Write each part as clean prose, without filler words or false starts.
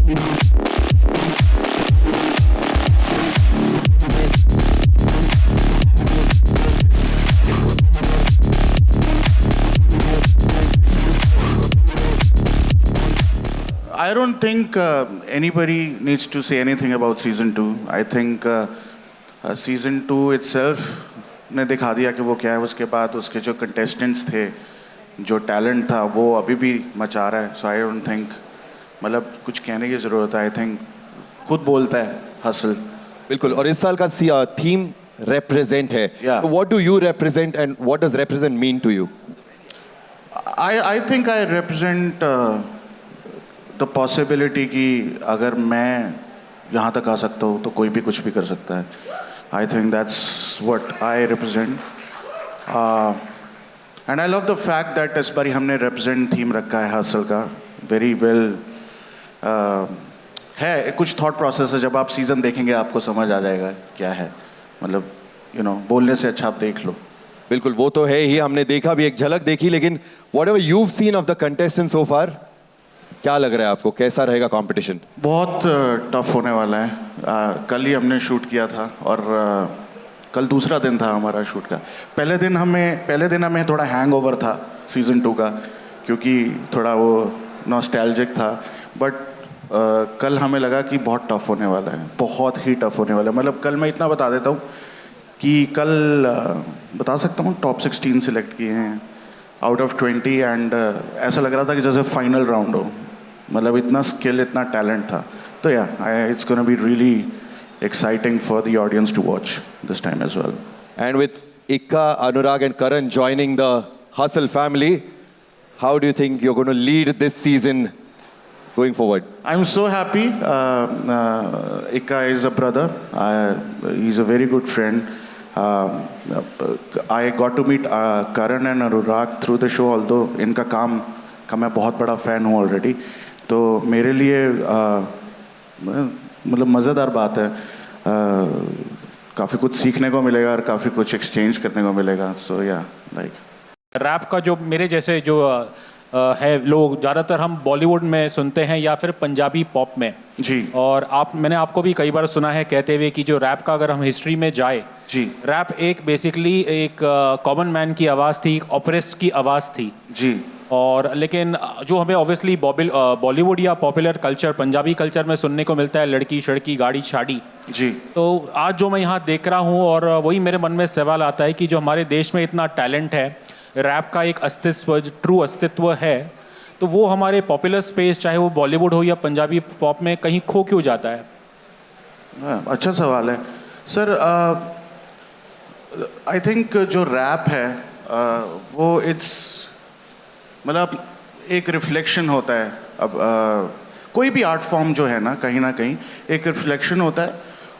I don't think anybody needs to say anything about season 2. I think season 2 itself ने दिखा दिया कि वो क्या है. उसके बाद उसके जो contestants थे, जो talent था, वो अभी भी मचा रहा है. So I don't think मतलब कुछ कहने की ज़रूरत है. I think खुद बोलता है hustle. बिल्कुल. और इस साल का थीम represent है. Yeah. So what do you represent and what does represent mean to you? I think I represent the possibility कि अगर मैं यहाँ तक आ सकता हूँ तो कोई भी कुछ भी कर सकता है. I think that's what I represent. And I love the fact that इस बारी हमने represent theme रखा है hustle का. Very well. है कुछ thought process है. जब आप season देखेंगे आपको समझ आ जाएगा क्या है. मतलब बोलने से अच्छा आप देख लो. बिल्कुल, वो तो है ही. हमने देखा भी, एक झलक देखी. लेकिन whatever you've seen of the contestants so far, क्या लग रहा है आपको, कैसा रहेगा कंपटीशन? बहुत टफ होने वाला है. कल ही हमने शूट किया था और कल दूसरा दिन था हमारा शूट का. पहले दिन हमें थोड़ा हैंगओवर था सीज़न 2 का, क्योंकि थोड़ा वो नॉस्टैल्जिक था. बट कल हमें लगा कि बहुत टफ होने वाला है, बहुत ही टफ होने वाला है. मतलब कल मैं इतना बता देता हूँ कि कल बता सकता हूँ टॉप 16 सिलेक्ट किए हैं आउट ऑफ 20. एंड ऐसा लग रहा था कि जैसे फाइनल राउंड हो. मतलब इतना स्किल, इतना टैलेंट था. तो it's gonna be really exciting for the audience to watch this time as well. And with Ikka, Anurag and Karan joining the Hustle family, how do you think you're going to lead this season going forward? I'm so happy. Ikka is a brother. He's a very good friend. I got to meet Karan and Anurag through the show, although इनका काम का मैं बहुत बड़ा fan हूँ already. तो मेरे लिए मतलब मज़ेदार बात है. काफ़ी कुछ सीखने को मिलेगा और काफ़ी कुछ एक्सचेंज करने को मिलेगा. सो लाइक रैप का जो मेरे जैसे जो है लोग ज़्यादातर हम बॉलीवुड में सुनते हैं या फिर पंजाबी पॉप में जी. और मैंने आपको भी कई बार सुना है कहते हुए कि जो रैप का अगर हम हिस्ट्री में जाए जी, रैप एक बेसिकली एक कॉमन मैन की आवाज़ थी, एक ऑपरेस्ट की आवाज़ थी जी. और लेकिन जो हमें ऑब्वियसली बॉलीवुड या पॉपुलर कल्चर, पंजाबी कल्चर में सुनने को मिलता है लड़की शड़की गाड़ी शाड़ी जी. तो आज जो मैं यहाँ देख रहा हूँ और वही मेरे मन में सवाल आता है कि जो हमारे देश में इतना टैलेंट है, रैप का एक अस्तित्व, ट्रू अस्तित्व है, तो वो हमारे पॉपुलर स्पेस चाहे वो बॉलीवुड हो या पंजाबी पॉप में कहीं खो क्यों जाता है? अच्छा सवाल है सर. आई थिंक जो रैप है वो इट्स मतलब एक रिफ्लेक्शन होता है. अब कोई भी आर्ट फॉर्म जो है ना कहीं एक रिफ्लेक्शन होता है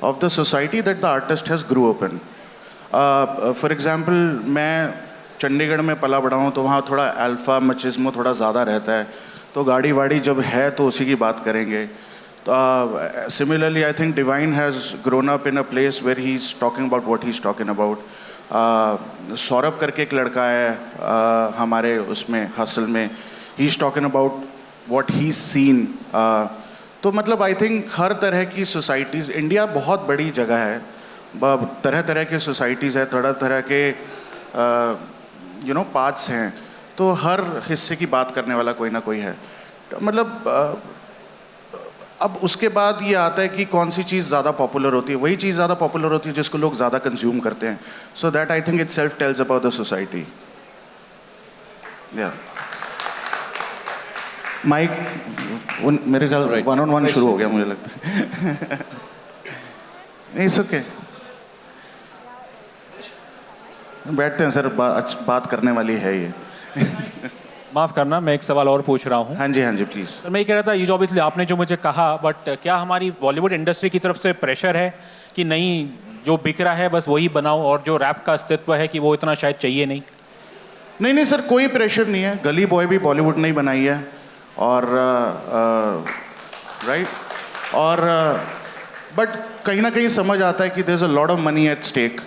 of the society that the artist has grew up in. For example मैं चंडीगढ़ में पला बड़ा हूँ, तो वहाँ थोड़ा अल्फा मचिज्मो थोड़ा ज़्यादा रहता है. तो गाड़ी वाड़ी जब है तो उसी की बात करेंगे. तो similarly I think Divine has grown up in a place where he is talking about what he is talking about. Saurabh करके एक लड़का है हमारे उसमें हसल में, he is talking about what he seen. तो मतलब आई थिंक हर तरह की सोसाइटीज़, इंडिया बहुत बड़ी जगह है, तरह तरह की सोसाइटीज़ है, तरह तरह के पाथ्स हैं. तो हर हिस्से की बात करने वाला कोई ना कोई है. मतलब अब उसके बाद ये आता है कि कौन सी चीज़ ज़्यादा पॉपुलर होती है. वही चीज़ ज़्यादा पॉपुलर होती है जिसको लोग ज़्यादा कंज्यूम करते हैं. So that I think itself tells about the society. Mic मेरे ख्याल 1-on-1 शुरू हो गया मुझे लगता है. नहीं ओके, बैठते हैं सर. बात करने वाली है ये. माफ़ करना, मैं एक सवाल और पूछ रहा हूँ. हाँ जी प्लीज़. सर मैं ये कह रहा था, ये जो ऑब्वियसली आपने जो मुझे कहा, बट क्या हमारी बॉलीवुड इंडस्ट्री की तरफ से प्रेशर है कि नहीं जो बिक रहा है बस वही बनाओ, और जो रैप का अस्तित्व है कि वो इतना शायद चाहिए नहीं? नहीं सर, कोई प्रेशर नहीं है. गली बॉय भी बॉलीवुड ने ही बनाई है. और राइट. और बट कहीं ना कहीं समझ आता है कि there is a lot of money at stake,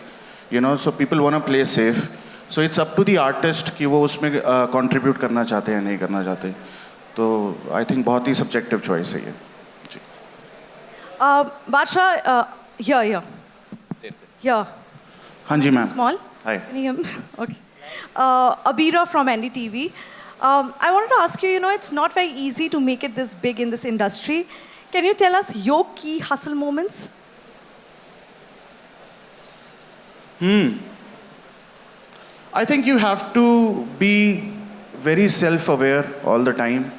so people want to play safe. So it's up to the artist कि वो उसमें कंट्रीब्यूट करना चाहते हैं या नहीं करना चाहते. तो आई थिंक बहुत ही सब्जेक्टिव चॉइस है ये. जी. Badsha, here. Here. हाँ जी ma'am. Small. Hi. Can you hear me? Okay. Abira from NDTV. I wanted to ask you, it's not very easy to make it this big in this industry. Can you tell us your key hustle moments? I think you have to be very self-aware all the time,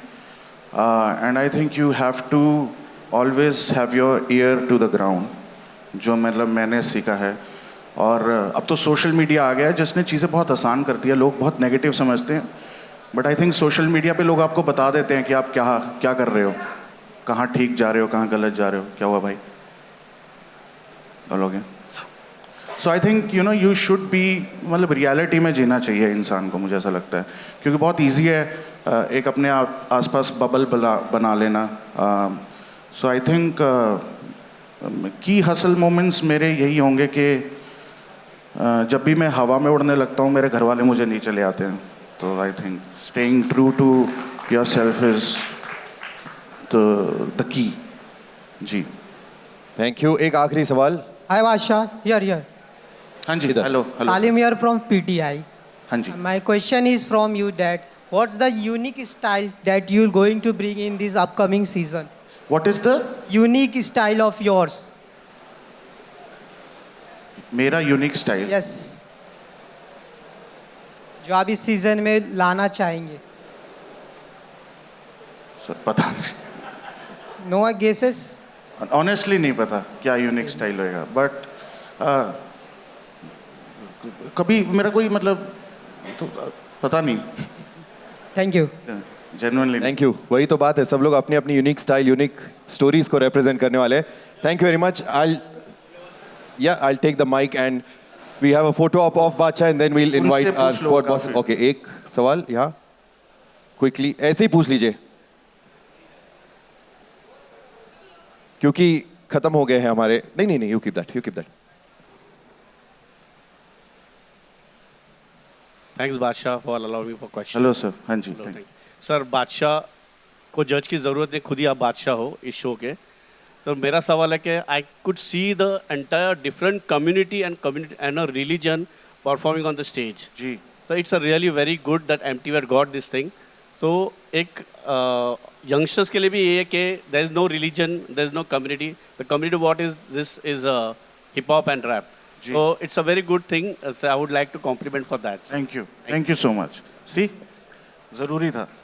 and I think you have to always have your ear to the ground. जो मतलब मैंने सीखा है. और अब तो social media आ गया है जिसने चीज़ें बहुत आसान कर दी है. लोग बहुत नेगेटिव समझते हैं, but I think social media पे लोग आपको बता देते हैं कि आप क्या कर रहे हो, कहाँ ठीक जा रहे हो, कहाँ गलत जा रहे हो. क्या हुआ भाई? बोलोगे? So I think you should be, मतलब रियलिटी में जीना चाहिए इंसान को, मुझे ऐसा लगता है. क्योंकि बहुत ईजी है एक अपने आसपास बबल बना लेना. सो आई थिंक की हसल मोमेंट्स मेरे यही होंगे कि जब भी मैं हवा में उड़ने लगता हूँ मेरे घर वाले मुझे नीचे ले आते हैं. तो I think staying true to yourself is the key. जी. Thank you. एक आखिरी सवाल. Hi Vasha, here. हाँ जी. इधर. Hello. Alim here from PTI. हाँ जी. My question is from you that what's the unique style that you're going to bring in this upcoming season? What is the Unique style of yours. मेरा unique style? Yes. जो आप इस season में लाना चाहेंगे. Sir पता नहीं, No guesses. Honestly नहीं पता क्या यूनिक स्टाइल होएगा. बट कभी मेरा कोई मतलब तो पता नहीं. Thank you. Genuinely. Thank you. वही तो बात है, सब लोग अपनी अपनी यूनिक स्टाइल, यूनिक स्टोरीज को रिप्रेजेंट करने वाले. Thank you very much. I'll take the mic and we have a photo of Bacha and then we'll invite उनसे our पूछ लो squad boss. काफी. Okay, एक सवाल यहाँ क्विकली ऐसे ही पूछ लीजिए क्योंकि खत्म हो गए हैं हमारे. नहीं, you keep that. Thanks बादशाह for allowing me for question. Hello sir. हाँ जी. Hello, thank thank you. Sir बादशाह को जज की ज़रूरत नहीं, खुद ही आप बादशाह हो इस शो के. तो मेरा सवाल है कि I could see the entire different community and a religion performing on the stage. जी. So it's a really very good that MTV had got this thing. So एक youngsters के लिए भी ये है कि there is no religion, there is no community. The community what is this is hip hop and rap. जी. So it's a very good thing. So I would like to compliment for that. Thank you so much. सी ज़रूरी था.